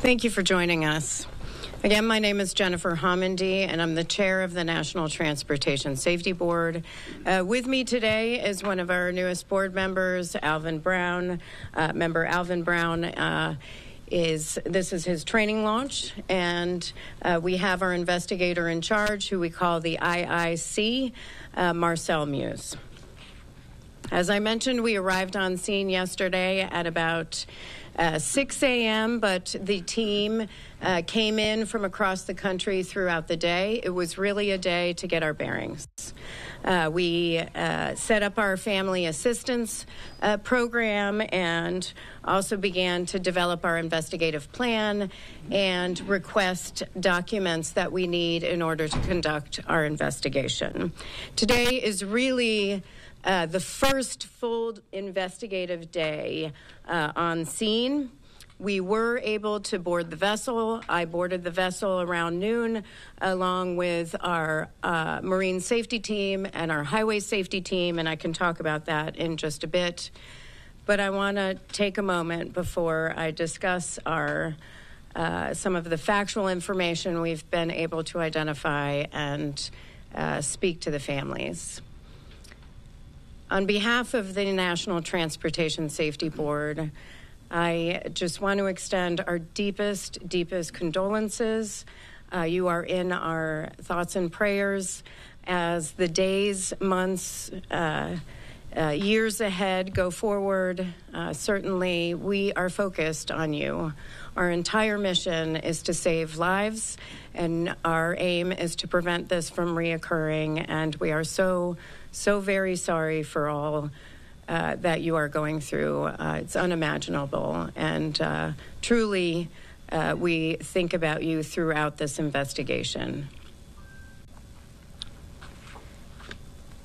Thank you for joining us. Again, my name is Jennifer Homendy, and I'm the chair of the National Transportation Safety Board. With me today is one of our newest board members, Alvin Brown. Member Alvin Brown this is his training launch, and we have our investigator in charge, who we call the IIC, Marcel Muse. As I mentioned, we arrived on scene yesterday at about 6 a.m., but the team came in from across the country throughout the day. It was really a day to get our bearings. We set up our family assistance program and also began to develop our investigative plan and request documents that we need in order to conduct our investigation. Today is really the first full investigative day on scene. We were able to board the vessel. I boarded the vessel around noon, along with our marine safety team and our highway safety team, and I can talk about that in just a bit. But I want to take a moment before I discuss our some of the factual information we've been able to identify and speak to the families. On behalf of the National Transportation Safety Board, I just want to extend our deepest condolences. You are in our thoughts and prayers as the days, months, years ahead go forward. Certainly, we are focused on you. Our entire mission is to save lives, and our aim is to prevent this from reoccurring, and we are so very sorry for all that you are going through. It's unimaginable, and truly we think about you throughout this investigation.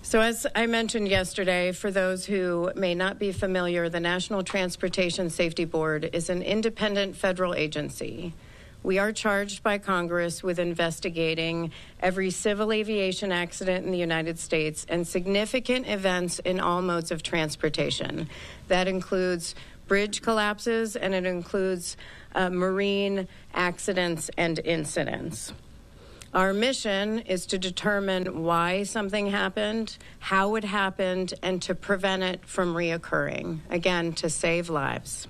So as I mentioned yesterday, for those who may not be familiar, the National Transportation Safety Board is an independent federal agency. We are charged by Congress with investigating every civil aviation accident in the United States and significant events in all modes of transportation. That includes bridge collapses, and it includes marine accidents and incidents. Our mission is to determine why something happened, how it happened, and to prevent it from reoccurring, again, to save lives.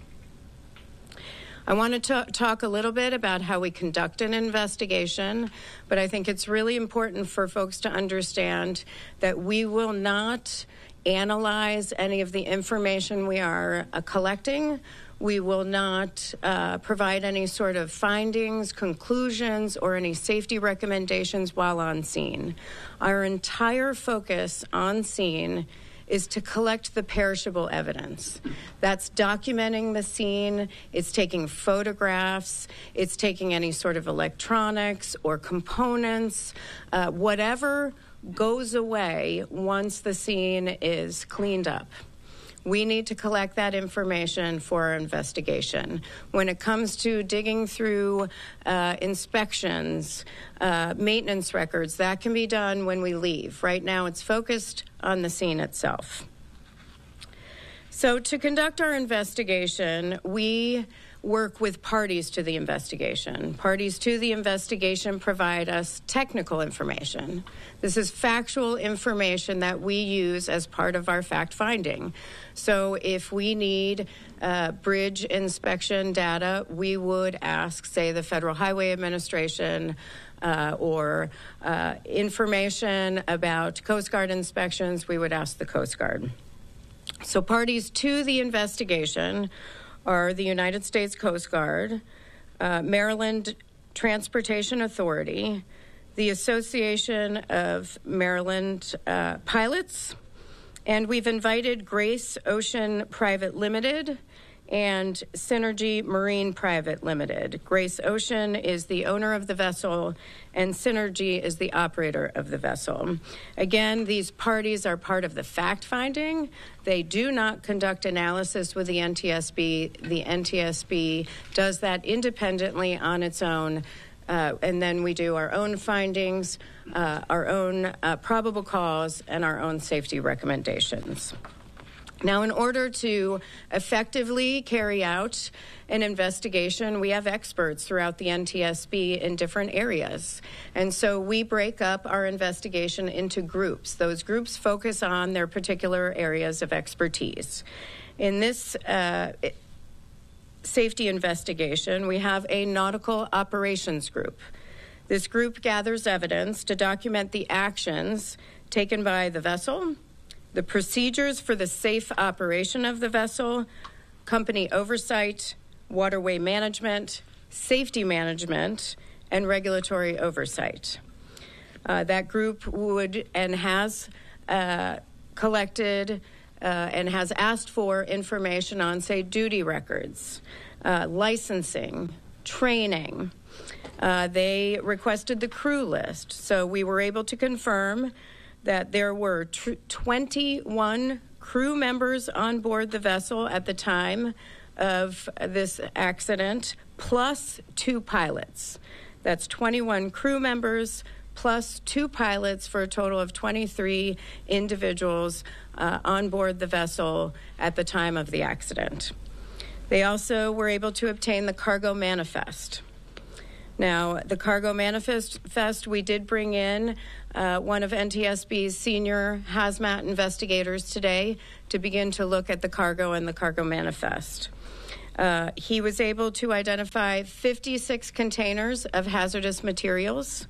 I want to talk a little bit about how we conduct an investigation, but I think it's really important for folks to understand that we will not analyze any of the information we are collecting. We will not provide any sort of findings, conclusions, or any safety recommendations while on scene. Our entire focus on scene is to collect the perishable evidence. That's documenting the scene, it's taking photographs, it's taking any sort of electronics or components, whatever goes away once the scene is cleaned up. We need to collect that information for our investigation. When it comes to digging through inspections, maintenance records, that can be done when we leave. Right now, it's focused on the scene itself. So to conduct our investigation, we work with parties to the investigation. Parties to the investigation provide us technical information. This is factual information that we use as part of our fact-finding. So if we need bridge inspection data, we would ask, say, the Federal Highway Administration or information about Coast Guard inspections, we would ask the Coast Guard. So parties to the investigation are the United States Coast Guard, Maryland Transportation Authority, the Association of Maryland Pilots, and we've invited Grace Ocean Private Limited and Synergy Marine Private Limited. Grace Ocean is the owner of the vessel, and Synergy is the operator of the vessel. Again, these parties are part of the fact-finding. They do not conduct analysis with the NTSB. The NTSB does that independently on its own, and then we do our own findings, our own probable cause, and our own safety recommendations. Now, in order to effectively carry out an investigation, we have experts throughout the NTSB in different areas. And so we break up our investigation into groups. Those groups focus on their particular areas of expertise. In this safety investigation, we have a nautical operations group. This group gathers evidence to document the actions taken by the vessel, the procedures for the safe operation of the vessel, company oversight, waterway management, safety management, and regulatory oversight. That group would and has collected and has asked for information on, say, duty records, licensing, training. They requested the crew list, so we were able to confirm that there were 21 crew members on board the vessel at the time of this accident, plus 2 pilots. That's 21 crew members plus 2 pilots for a total of 23 individuals on board the vessel at the time of the accident. They also were able to obtain the cargo manifest. Now, the cargo manifest, we did bring in one of NTSB's senior Hazmat investigators today to begin to look at the cargo and the cargo manifest. He was able to identify 56 containers of hazardous materials.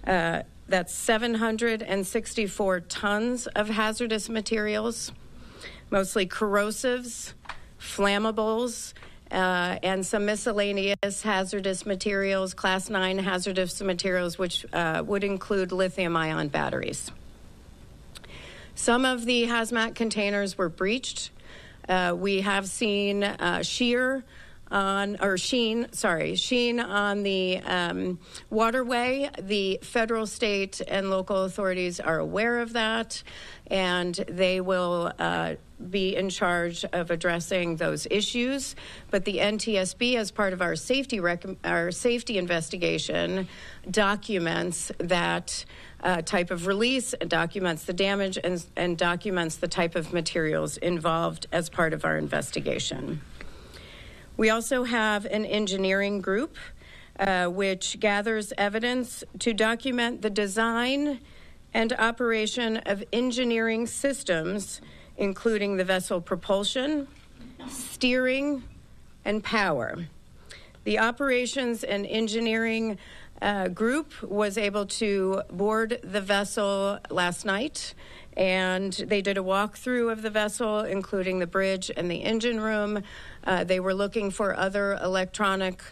That's 764 tons of hazardous materials, mostly corrosives, flammables, and some miscellaneous hazardous materials, Class 9 hazardous materials, which would include lithium-ion batteries. Some of the hazmat containers were breached. We have seen sheen on the waterway. The federal, state, and local authorities are aware of that, and they will be in charge of addressing those issues. But the NTSB, as part of our safety investigation, documents that type of release, documents the damage, and documents the type of materials involved as part of our investigation. We also have an engineering group which gathers evidence to document the design and operation of engineering systems, including the vessel propulsion, steering, and power. The operations and engineering group was able to board the vessel last night, and they did a walkthrough of the vessel, including the bridge and the engine room. They were looking for other electronic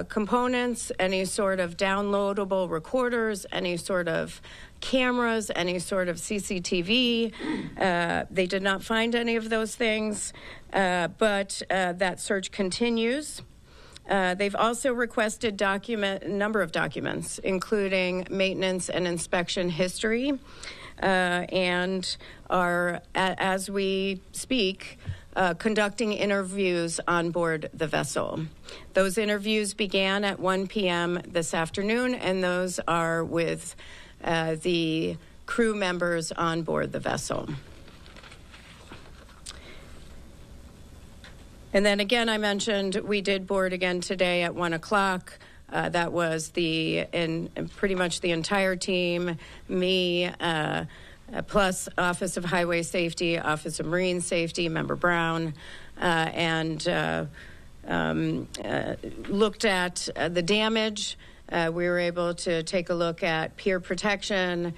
components, any sort of downloadable recorders, any sort of cameras, any sort of CCTV. They did not find any of those things, but that search continues. They've also requested a number of documents, including maintenance and inspection history, and are, as we speak, conducting interviews on board the vessel. Those interviews began at 1 p.m. this afternoon, and those are with the crew members on board the vessel. And then again, I mentioned we did board again today at 1 o'clock. That was pretty much the entire team, me, plus Office of Highway Safety, Office of Marine Safety, Member Brown, and looked at the damage. We were able to take a look at pier protection.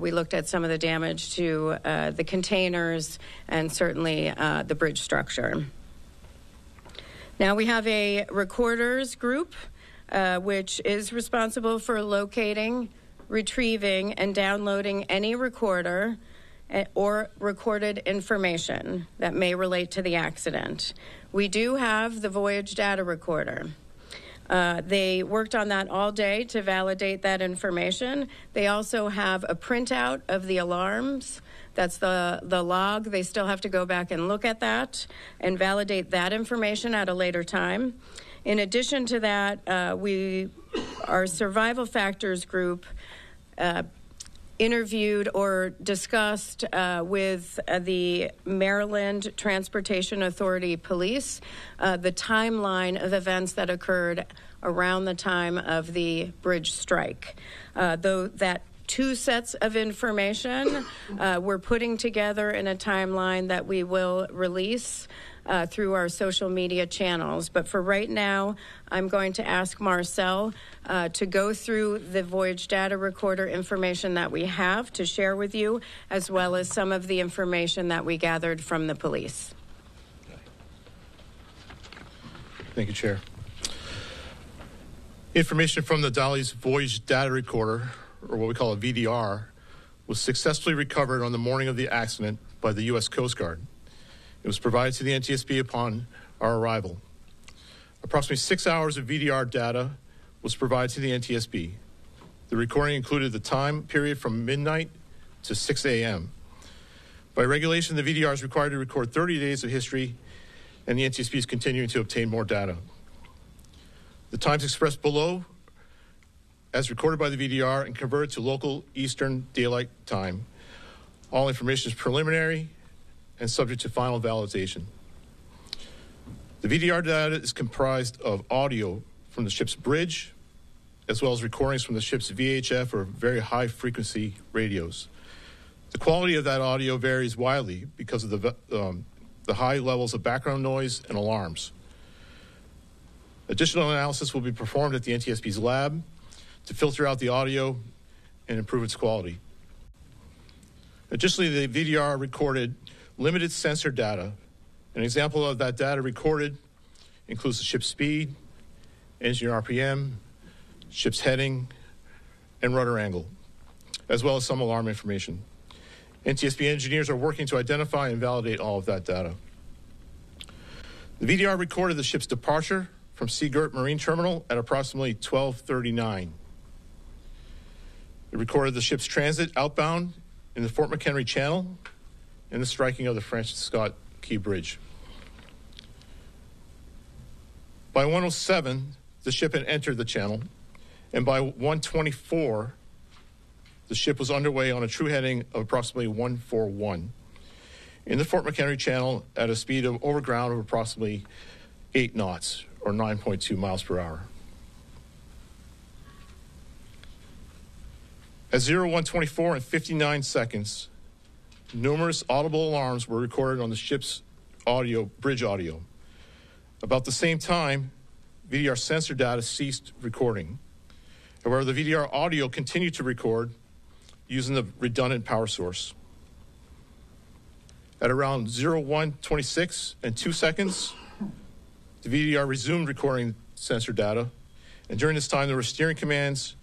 We looked at some of the damage to the containers and certainly the bridge structure. Now we have a recorders group, which is responsible for locating, retrieving, and downloading any recorder or recorded information that may relate to the accident. We do have the voyage data recorder. They worked on that all day to validate that information. They also have a printout of the alarms. That's the log. They still have to go back and look at that and validate that information at a later time. In addition to that, our survival factors group interviewed or discussed with the Maryland Transportation Authority Police the timeline of events that occurred around the time of the bridge strike. Though that two sets of information we're putting together in a timeline that we will release through our social media channels. But for right now, I'm going to ask Marcel to go through the voyage data recorder information that we have to share with you, as well as some of the information that we gathered from the police. Thank you, Chair. Information from the Dolly's voyage data recorder, or what we call a VDR, was successfully recovered on the morning of the accident by the U.S. Coast Guard. It was provided to the NTSB upon our arrival. Approximately 6 hours of VDR data was provided to the NTSB. The recording included the time period from midnight to 6 a.m. By regulation, the VDR is required to record 30 days of history, and the NTSB is continuing to obtain more data. The times expressed below, as recorded by the VDR and converted to local Eastern Daylight Time. All information is preliminary and subject to final validation. The VDR data is comprised of audio from the ship's bridge, as well as recordings from the ship's VHF or very high frequency radios. The quality of that audio varies widely because of the high levels of background noise and alarms. Additional analysis will be performed at the NTSB's lab to filter out the audio and improve its quality. Additionally, the VDR recorded limited sensor data. An example of that data recorded includes the ship's speed, engine RPM, ship's heading, and rudder angle, as well as some alarm information. NTSB engineers are working to identify and validate all of that data. The VDR recorded the ship's departure from Seagirt Marine Terminal at approximately 12:39. It recorded the ship's transit outbound in the Fort McHenry Channel and the striking of the Francis Scott Key Bridge. By 1:07, the ship had entered the channel, and by 1:24, the ship was underway on a true heading of approximately 141 in the Fort McHenry Channel at a speed of over ground of approximately 8 knots, or 9.2 miles per hour. At 01:24 and 59 seconds, numerous audible alarms were recorded on the ship's bridge audio. About the same time, VDR sensor data ceased recording. However, the VDR audio continued to record using the redundant power source. At around 01:26 and 2 seconds, the VDR resumed recording sensor data, and during this time, there were steering commands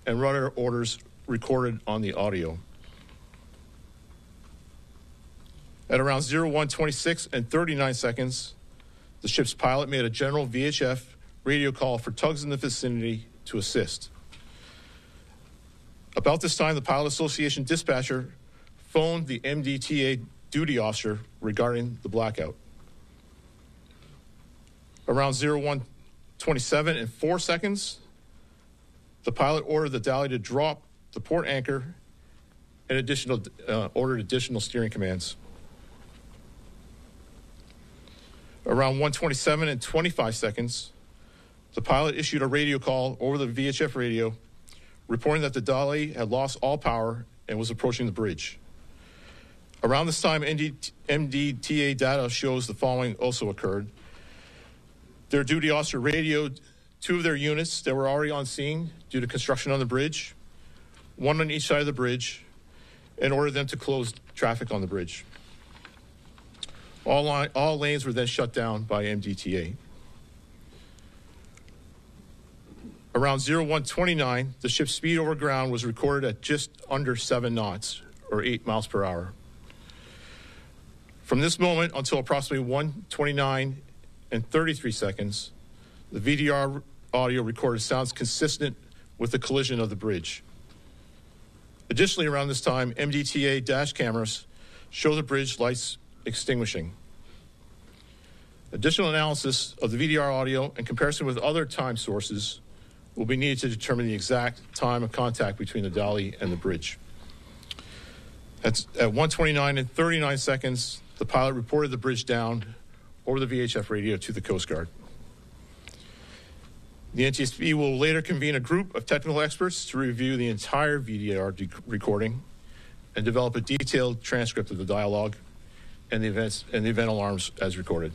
and rudder orders recorded on the audio. At around 01:26 and 39 seconds, the ship's pilot made a general VHF radio call for tugs in the vicinity to assist. About this time, the Pilot Association dispatcher phoned the MDTA duty officer regarding the blackout. Around 01:27 and 4 seconds, the pilot ordered the Dally to drop the port anchor and ordered additional steering commands. Around 1:27 and 25 seconds, the pilot issued a radio call over the VHF radio, reporting that the Dally had lost all power and was approaching the bridge. Around this time, MDTA data shows the following also occurred. Their duty officer radioed 2 of their units that were already on scene due to construction on the bridge, 1 on each side of the bridge, and ordered them to close traffic on the bridge. All lanes were then shut down by MDTA. Around 01:29, the ship's speed over ground was recorded at just under 7 knots, or 8 miles per hour. From this moment until approximately 1:29 and 33 seconds, the VDR audio recorded sounds consistent with the collision of the bridge. Additionally, around this time, MDTA dash cameras show the bridge lights extinguishing. Additional analysis of the VDR audio and comparison with other time sources will be needed to determine the exact time of contact between the Dally and the bridge. At 1:29 and 39 seconds, the pilot reported the bridge down over the VHF radio to the Coast Guard. The NTSB will later convene a group of technical experts to review the entire VDR recording and develop a detailed transcript of the dialogue and the event alarms as recorded.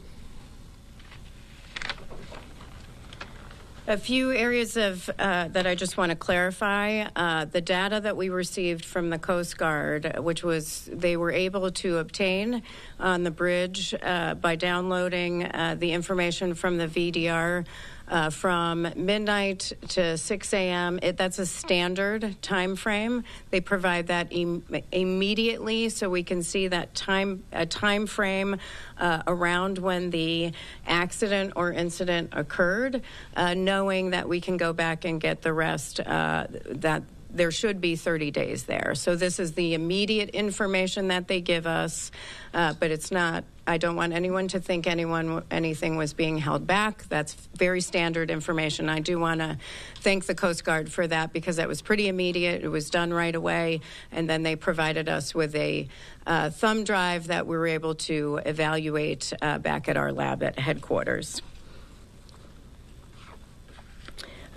A few areas of that I just want to clarify. The data that we received from the Coast Guard, which was they were able to obtain on the bridge by downloading the information from the VDR from midnight to 6 a.m. That's a standard time frame. They provide that immediately, so we can see that time frame around when the accident or incident occurred, knowing that we can go back and get the rest. That there should be 30 days there. So this is the immediate information that they give us, but it's not. I don't want anyone to think anything was being held back. That's very standard information. I do want to thank the Coast Guard for that because that was pretty immediate. It was done right away, and then they provided us with a thumb drive that we were able to evaluate back at our lab at headquarters.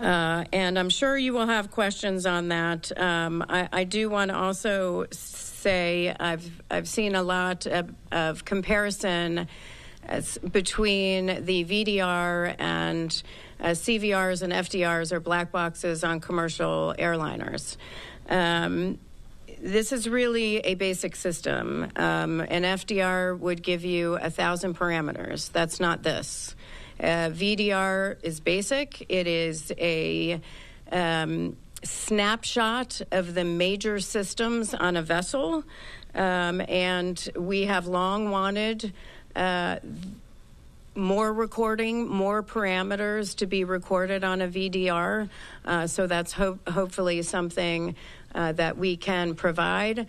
And I'm sure you will have questions on that. I do want to also say I've seen a lot of comparison between the VDR and CVRs and FDRs or black boxes on commercial airliners. This is really a basic system. An FDR would give you 1,000 parameters. That's not this. VDR is basic. It is a snapshot of the major systems on a vessel, and we have long wanted more recording, more parameters to be recorded on a VDR, so that's hopefully something that we can provide.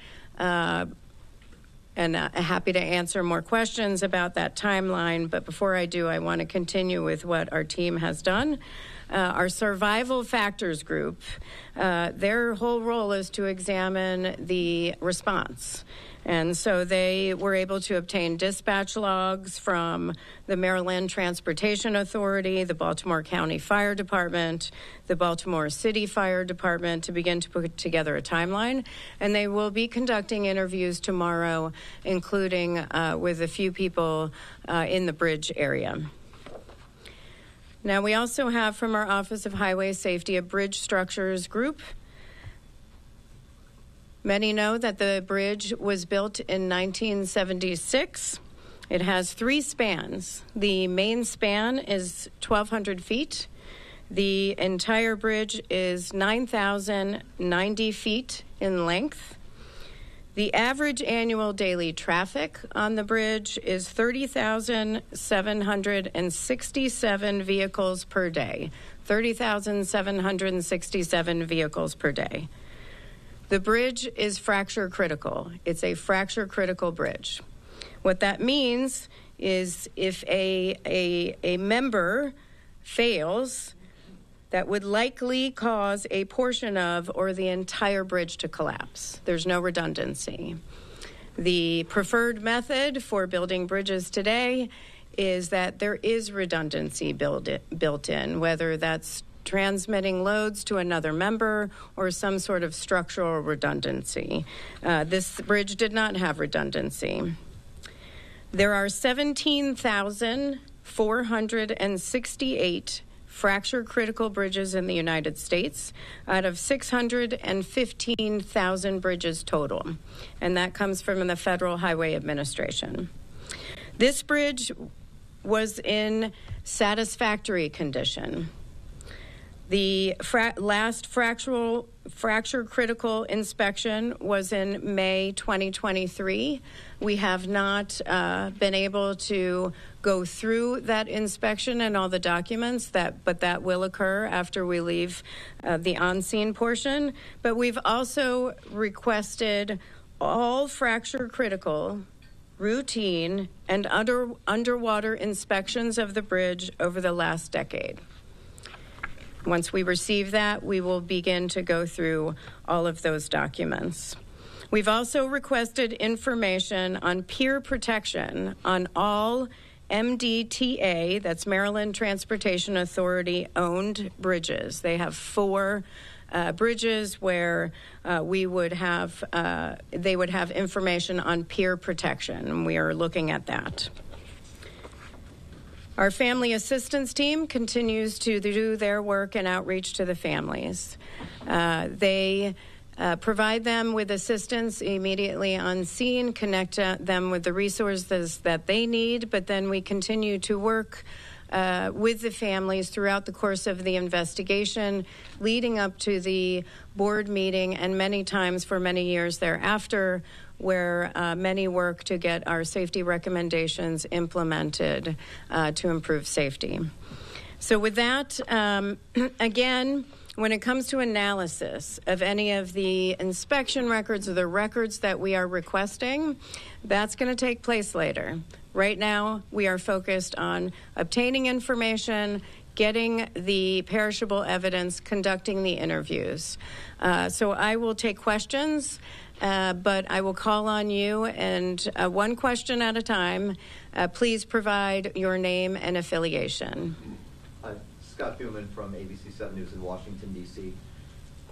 And happy to answer more questions about that timeline. But before I do, I want to continue with what our team has done. Our survival factors group, their whole role is to examine the response. And so they were able to obtain dispatch logs from the Maryland Transportation Authority, the Baltimore County Fire Department, the Baltimore City Fire Department to begin to put together a timeline. And they will be conducting interviews tomorrow, including with a few people in the bridge area. Now, we also have from our Office of Highway Safety a bridge structures group. Many know that the bridge was built in 1976. It has 3 spans. The main span is 1,200 feet. The entire bridge is 9,090 feet in length. The average annual daily traffic on the bridge is 30,767 vehicles per day. 30,767 vehicles per day. The bridge is fracture critical. It's a fracture critical bridge. What that means is if a member fails, that would likely cause a portion of or the entire bridge to collapse. There's no redundancy. The preferred method for building bridges today is that there is redundancy built in, whether that's transmitting loads to another member or some sort of structural redundancy. This bridge did not have redundancy. There are 17,468 fracture critical bridges in the United States out of 615,000 bridges total, and that comes from the Federal Highway Administration. This bridge was in satisfactory condition. The last fracture critical inspection was in May 2023. We have not been able to go through that inspection and all the documents, but that will occur after we leave the on-scene portion. But we've also requested all fracture critical, routine, and underwater inspections of the bridge over the last decade. Once we receive that, we will begin to go through all of those documents. We've also requested information on peer protection on all MDTA, that's Maryland Transportation Authority, owned bridges. They have 4 bridges where they would have information on peer protection, and we are looking at that. Our family assistance team continues to do their work and outreach to the families. They provide them with assistance immediately on scene, connect them with the resources that they need, but then we continue to work with the families throughout the course of the investigation, leading up to the board meeting, and many times for many years thereafter, where many work to get our safety recommendations implemented to improve safety. So with that, again, when it comes to analysis of any of the inspection records or the records that we are requesting, that's going to take place later. Right now, we are focused on obtaining information, getting the perishable evidence, conducting the interviews. So I will take questions, but I will call on you, and one question at a time. Please provide your name and affiliation. Scott Thuman from ABC 7 News in Washington, D.C.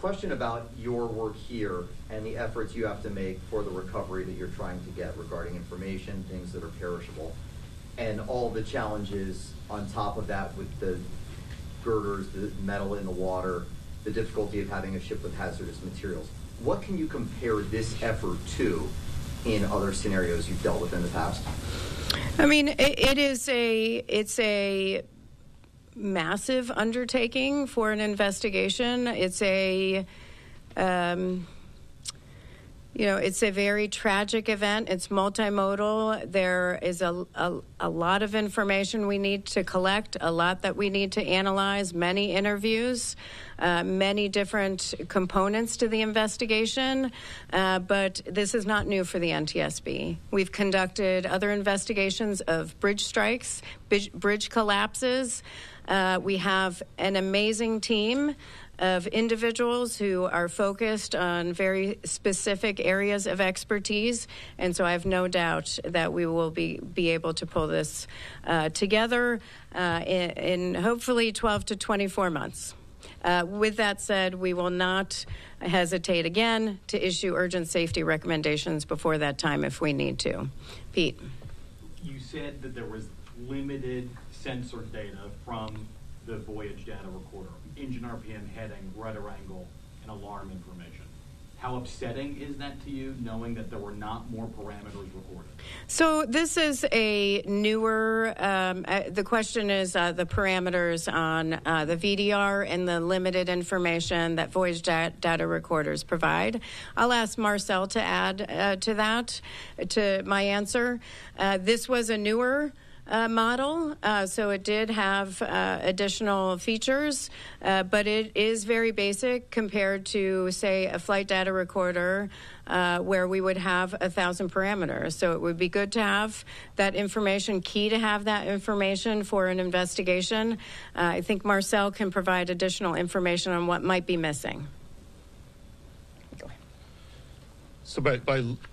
Question about your work here and the efforts you have to make for the recovery that you're trying to get regarding information, things that are perishable, and all the challenges on top of that with the girders, the metal in the water, the difficulty of having a ship with hazardous materials. What can you compare this effort to in other scenarios you've dealt with in the past? I mean, it's a massive undertaking for an investigation. It's a it's a very tragic event. It's multimodal. There is a lot of information we need to collect, a lot that we need to analyze, many interviews, many different components to the investigation. But this is not new for the NTSB. We've conducted other investigations of bridge strikes, bridge collapses. We have an amazing team of individuals who are focused on very specific areas of expertise, and so I have no doubt that we will be able to pull this together in hopefully 12 to 24 months. With that said, we will not hesitate again to issue urgent safety recommendations before that time if we need to. Pete. You said that there was limited sensor data from the voyage data recorder, engine RPM, heading, rudder angle, and alarm information. How upsetting is that to you, knowing that there were not more parameters recorded? So this is a newer, the question is the parameters on the VDR and the limited information that voyage data recorders provide. I'll ask Marcel to add to that, to my answer. This was a newer model, so it did have additional features, but it is very basic compared to, say, a flight data recorder where we would have 1,000 parameters. So it would be good to have that information, key to have that information for an investigation. I think Marcel can provide additional information on what might be missing. Go ahead. So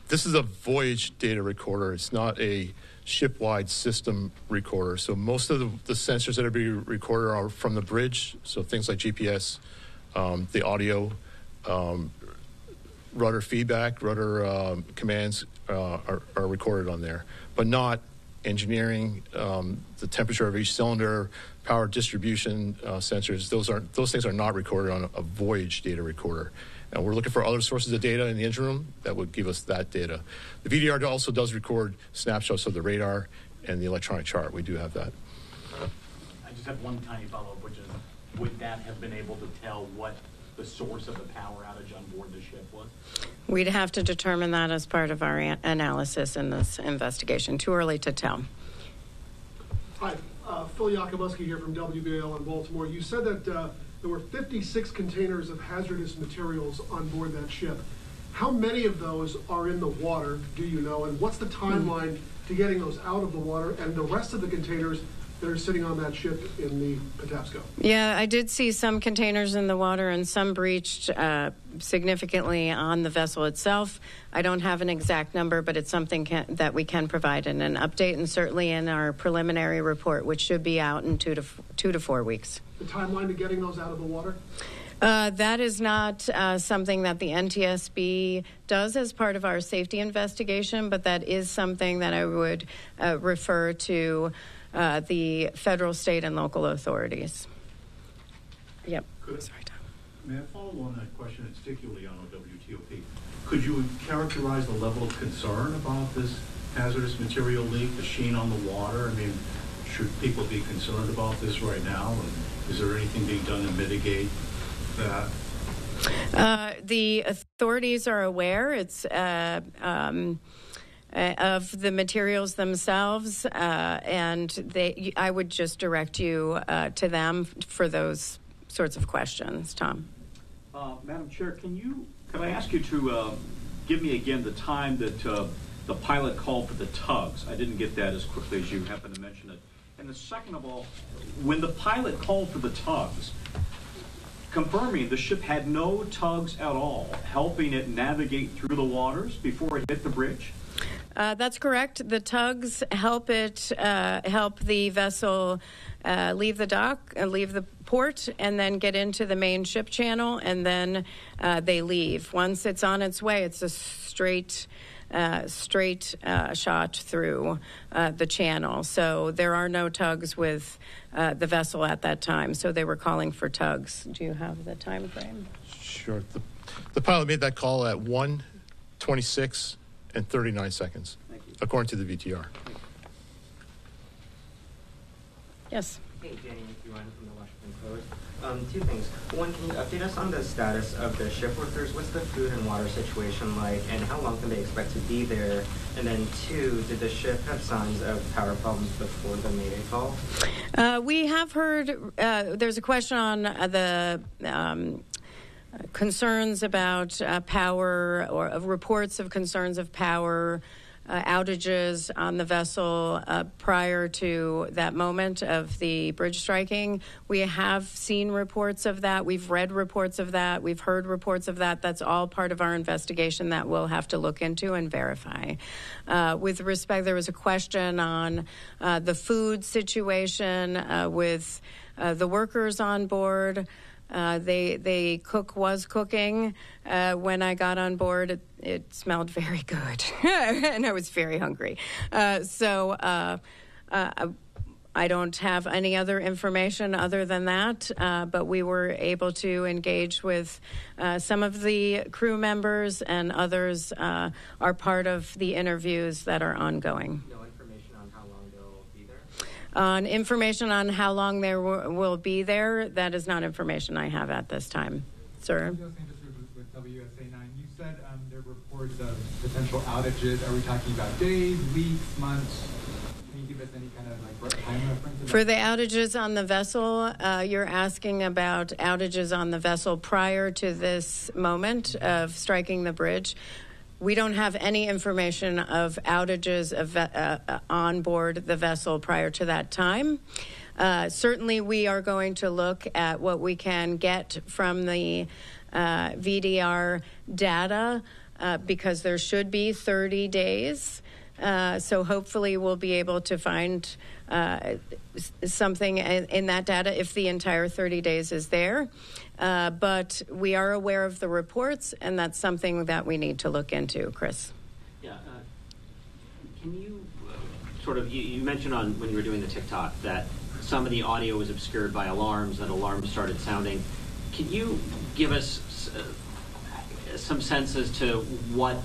this is a voyage data recorder. It's not a ship-wide system recorder. So most of the sensors that are being recorded are from the bridge. So things like GPS, the audio, rudder feedback, rudder commands are recorded on there, but not engineering, the temperature of each cylinder, power distribution sensors. Those things are not recorded on a voyage data recorder. And we're looking for other sources of data in the engine room that would give us that data. The VDR also does record snapshots of the radar and the electronic chart. We do have that. I just have one tiny follow-up, which is, would that have been able to tell what the source of the power outage on board the ship was? We'd have to determine that as part of our analysis in this investigation. Too early to tell. Hi, Phil Yakubuski here from WBAL in Baltimore. You said that there were 56 containers of hazardous materials on board that ship. How many of those are in the water, do you know? And what's the timeline to getting those out of the water? And the rest of the containers, that are sitting on that ship in the Patapsco? Yeah, I did see some containers in the water and some breached significantly on the vessel itself. I don't have an exact number, but it's something that we can provide in an update, and certainly in our preliminary report, which should be out in 2 to 4 weeks. The timeline to getting those out of the water? That is not something that the NTSB does as part of our safety investigation, but that is something that I would refer to the federal, state, and local authorities. Yep. Sorry, Tom. May I follow on that question, particularly on OWTOP? Could you characterize the level of concern about this hazardous material leak, the sheen on the water? I mean, should people be concerned about this right now? And is there anything being done to mitigate that? The authorities are aware. It's of the materials themselves, and I would just direct you to them for those sorts of questions. Tom. Madam Chair, could I ask you to give me again the time that the pilot called for the tugs? I didn't get that as quickly as you happened to mention it. And the second of all, when the pilot called for the tugs, confirming the ship had no tugs at all, helping it navigate through the waters before it hit the bridge? That's correct. The tugs help the vessel leave the dock, leave the port, and then get into the main ship channel, and then they leave. Once it's on its way, it's a straight shot through the channel. So there are no tugs with the vessel at that time. So they were calling for tugs. Do you have the time frame? Sure. The pilot made that call at 1:26 and 39 seconds, according to the VTR. Yes. Hey, Danny, if you want from the Washington Post. Two things. One, can you update us on the status of the ship workers? What's the food and water situation like, and how long can they expect to be there? And then two, did the ship have signs of power problems before the Mayday call? We have heard, there's a question on the concerns about power, or reports of concerns of power outages on the vessel prior to that moment of the bridge striking. We have seen reports of that. We've read reports of that. We've heard reports of that. That's all part of our investigation that we'll have to look into and verify. With respect, there was a question on the food situation with the workers on board. The cook was cooking. When I got on board, it smelled very good, and I was very hungry. So I don't have any other information other than that, but we were able to engage with some of the crew members, and others are part of the interviews that are ongoing. On information on how long they will be there, that is not information I have at this time. Sir? With WSA 9, you said there were reports of potential outages. Are we talking about days, weeks, months? Can you give us any kind of time reference? For the outages on the vessel, you're asking about outages on the vessel prior to this moment of striking the bridge. We don't have any information of outages on board the vessel prior to that time. Certainly, we are going to look at what we can get from the VDR data because there should be 30 days. So hopefully we'll be able to find something in that data if the entire 30 days is there. But we are aware of the reports, and that's something that we need to look into. Chris? Yeah. Can you you mentioned when you were doing the TikTok that some of the audio was obscured by alarms, that alarms started sounding. Can you give us some sense as to what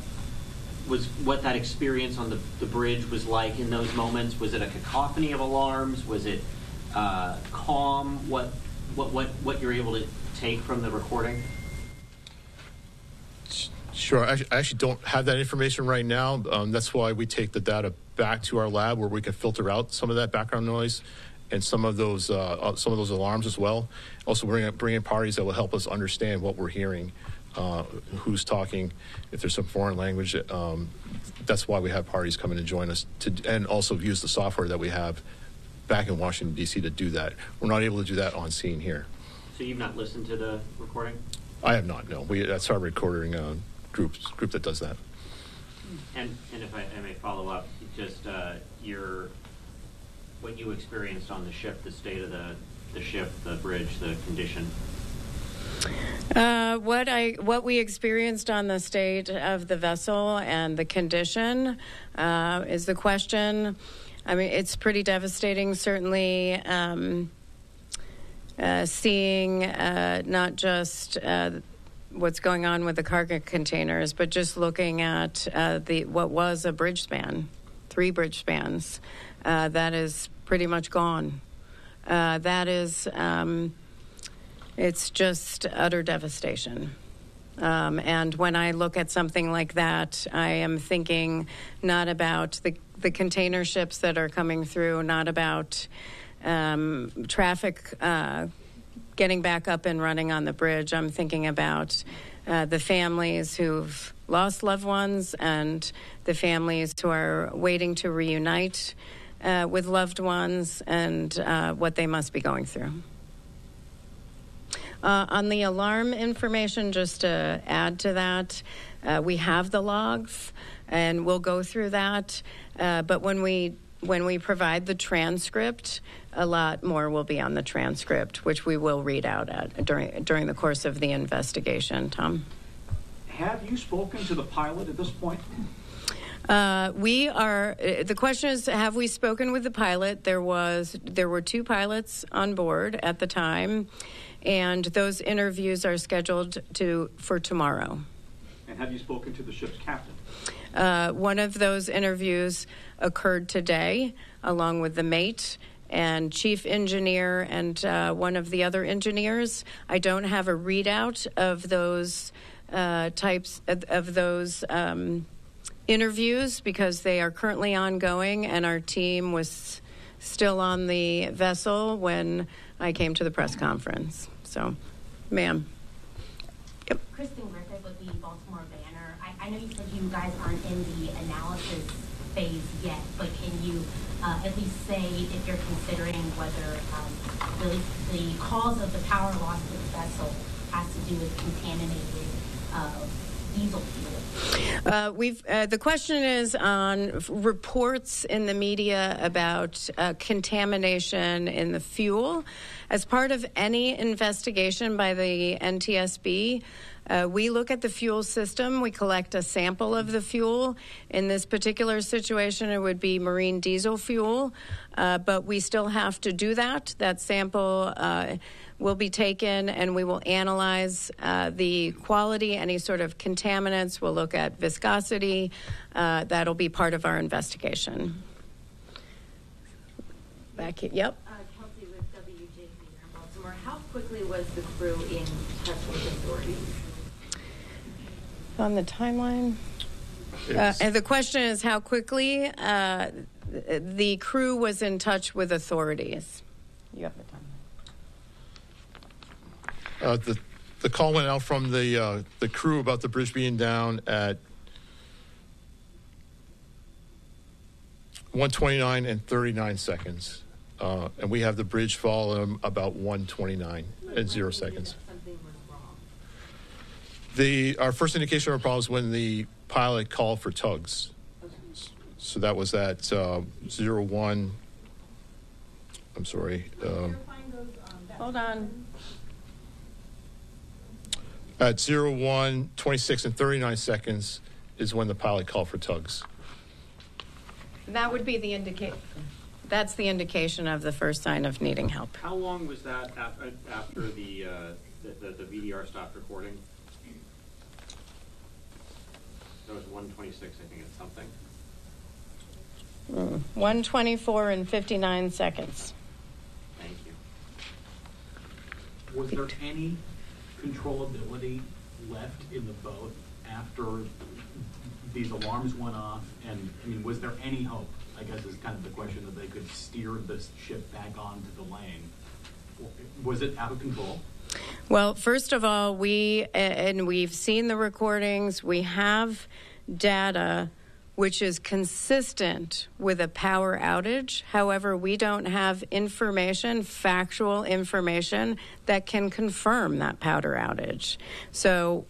that experience on the bridge was like in those moments? Was it a cacophony of alarms? Was it calm? What you're able to take from the recording? Sure. I actually don't have that information right now. That's why we take the data back to our lab, where we can filter out some of that background noise and some of those alarms as well. Also, bring in parties that will help us understand what we're hearing, who's talking, if there's some foreign language. That's why we have parties come in and join us and also use the software that we have back in Washington, D.C. to do that. We're not able to do that on scene here. So you've not listened to the recording? I have not, no. That's our recording group that does that. And if I may follow up, just what you experienced on the ship, the state of the ship, the bridge, the condition. What we experienced on the state of the vessel and the condition is the question. I mean, it's pretty devastating, certainly, seeing not just what's going on with the cargo containers, but just looking at what was a bridge span, 3 bridge spans, that is pretty much gone. That is, it's just utter devastation. And when I look at something like that, I am thinking not about the container ships that are coming through, not about traffic getting back up and running on the bridge. I'm thinking about the families who've lost loved ones and the families who are waiting to reunite with loved ones and what they must be going through. On the alarm information, just to add to that, we have the logs, and we'll go through that. But when we provide the transcript, a lot more will be on the transcript, which we will read out during the course of the investigation. Tom? Have you spoken to the pilot at this point? The question is, have we spoken with the pilot? There were 2 pilots on board at the time, and those interviews are scheduled for tomorrow. And have you spoken to the ship's captain? One of those interviews occurred today, along with the mate and chief engineer and one of the other engineers. I don't have a readout of those types of those interviews because they are currently ongoing, and our team was still on the vessel when I came to the press conference. So, ma'am. Yep. Kristen Griffith with the Baltimore Banner. I know you said you guys aren't in the analysis phase yet, but can you at least say if you're considering whether the cause of the power loss to the vessel has to do with contaminated diesel fuel? The question is on reports in the media about contamination in the fuel. As part of any investigation by the NTSB, we look at the fuel system. We collect a sample of the fuel. In this particular situation, it would be marine diesel fuel, but we still have to do that. That sample will be taken, and we will analyze the quality, any sort of contaminants. We'll look at viscosity. That'll be part of our investigation. Back here. Yep. Kelsey with WJZ here in Baltimore. How quickly was the crew in touch with authorities? On the timeline? And the question is how quickly the crew was in touch with authorities. You have the time. The call went out from the crew about the bridge being down at 1:29 and 39 seconds. And we have the bridge fall about 1:29 and 0 seconds. Something was wrong. Our first indication of a problem is when the pilot called for tugs. Okay. So that was at 01. I'm sorry. Hold on. At 01, 26 and 39 seconds is when the pilot called for tugs. That would be the That's the indication of the first sign of needing help. How long was that after the VDR stopped recording? That was 1:26, I think, it's something. 1:24 and 59 seconds. Thank you. Was there any controllability left in the boat after these alarms went off? And I mean, was there any hope, I guess is kind of the question, that they could steer this ship back onto the lane? Was it out of control? Well, first of all, we've seen the recordings. We have data which is consistent with a power outage. However, we don't have information, factual information, that can confirm that power outage. So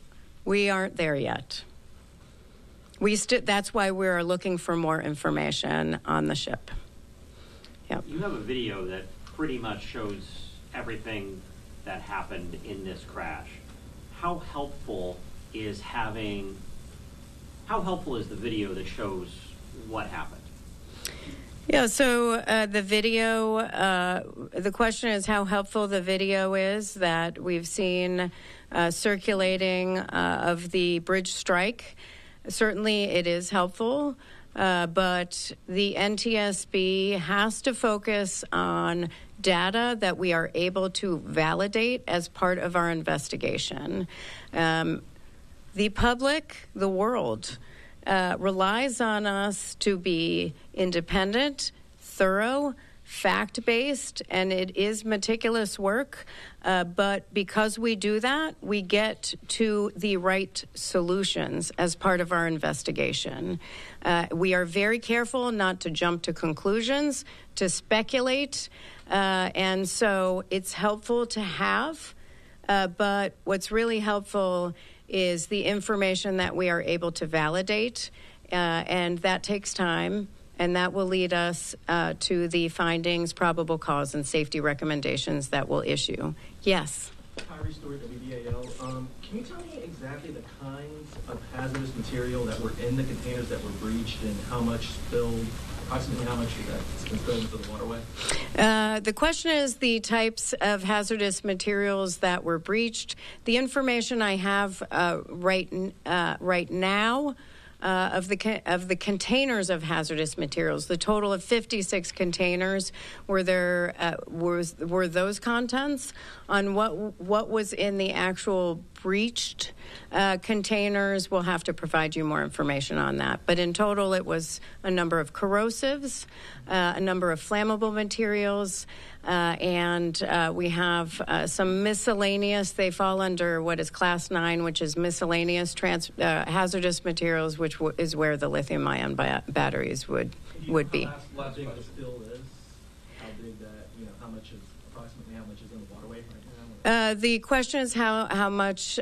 we aren't there yet. That's why we're looking for more information on the ship. Yep. You have a video that pretty much shows everything that happened in this crash. How helpful is the video that shows what happened? Yeah, so the video, the question is how helpful the video is that we've seen circulating of the bridge strike. Certainly it is helpful, but the NTSB has to focus on data that we are able to validate as part of our investigation. The public, the world, relies on us to be independent, thorough, fact-based, and it is meticulous work. But because we do that, we get to the right solutions as part of our investigation. We are very careful not to jump to conclusions, to speculate, and so it's helpful to have. But what's really helpful is the information that we are able to validate, and that takes time, and that will lead us to the findings, probable cause, and safety recommendations that we'll issue. Yes? Kyrie Stewart, WBAL. Can you tell me exactly the kinds of hazardous material that were in the containers that were breached and how much spilled, approximately how much that's been spilled into the waterway? The question is the types of hazardous materials that were breached. The information I have right now of the containers of hazardous materials, the total of 56 containers, were those contents. On what was in the actual breached containers, we'll have to provide you more information on that. But in total, it was a number of corrosives, a number of flammable materials, and we have some miscellaneous. They fall under what is Class 9, which is miscellaneous hazardous materials, which is where the lithium-ion batteries would be. How big the spill is? How big that, approximately how much is in the waterway right now? The question is how much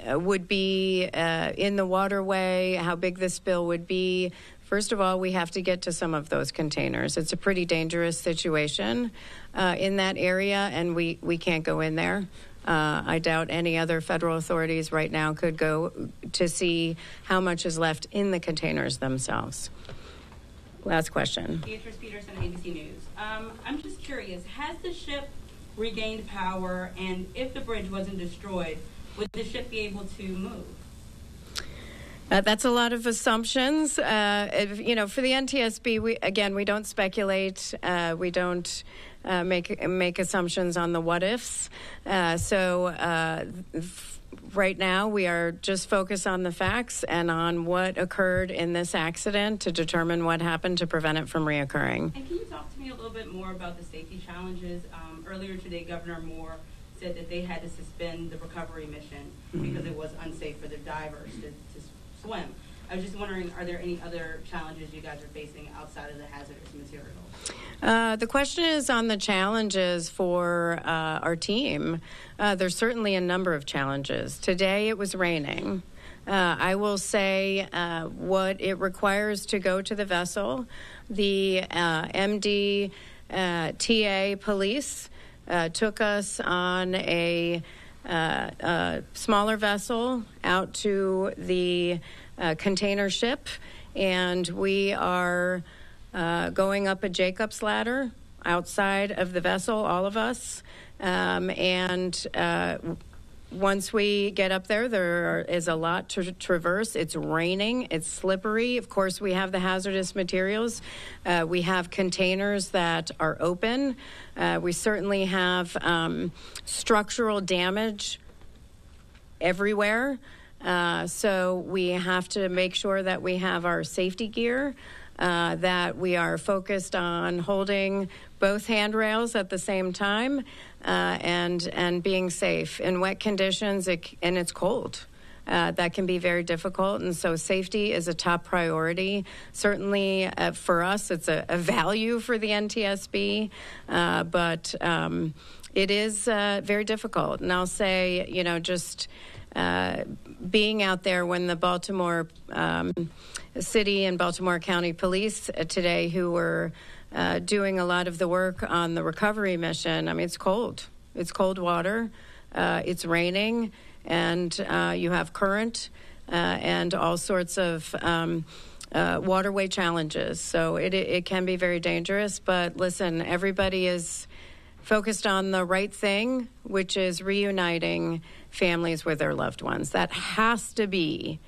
would be in the waterway, how big the spill would be. First of all, we have to get to some of those containers. It's a pretty dangerous situation in that area, and we can't go in there. I doubt any other federal authorities right now could go to see how much is left in the containers themselves. Last question. Beatrice Peterson, ABC News. I'm just curious, has the ship regained power, and if the bridge wasn't destroyed, would the ship be able to move? That's a lot of assumptions. For the NTSB, we don't speculate. We don't make assumptions on the what ifs. Right now, we are just focused on the facts and on what occurred in this accident to determine what happened to prevent it from reoccurring. And can you talk to me a little bit more about the safety challenges? Earlier today, Governor Moore said that they had to suspend the recovery mission because it was unsafe for the divers to swim. I was just wondering, are there any other challenges you guys are facing outside of the hazardous materials? The question is on the challenges for our team. There's certainly a number of challenges. Today it was raining. I will say what it requires to go to the vessel. The MDTA police took us on a smaller vessel out to the container ship, and we are going up a Jacob's ladder outside of the vessel, all of us, and once we get up there is a lot to traverse. It's raining. It's slippery. Of course, we have the hazardous materials. We have containers that are open. We certainly have structural damage everywhere. So we have to make sure that we have our safety gear, that we are focused on holding both handrails at the same time, and being safe in wet conditions, and it's cold. that can be very difficult. And so safety is a top priority. Certainly for us, it's a value for the NTSB, but it is very difficult. And I'll say, just being out there when the Baltimore City and Baltimore County Police today, who were doing a lot of the work on the recovery mission, I mean, it's cold. It's cold water. It's raining, and you have current and all sorts of waterway challenges. So it can be very dangerous. But listen, everybody is focused on the right thing, which is reuniting families with their loved ones. That has to be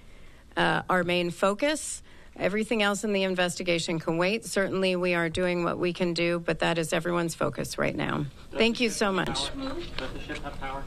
our main focus. Everything else in the investigation can wait. Certainly we are doing what we can do, but that is everyone's focus right now. Thank you so much. Does the ship have power?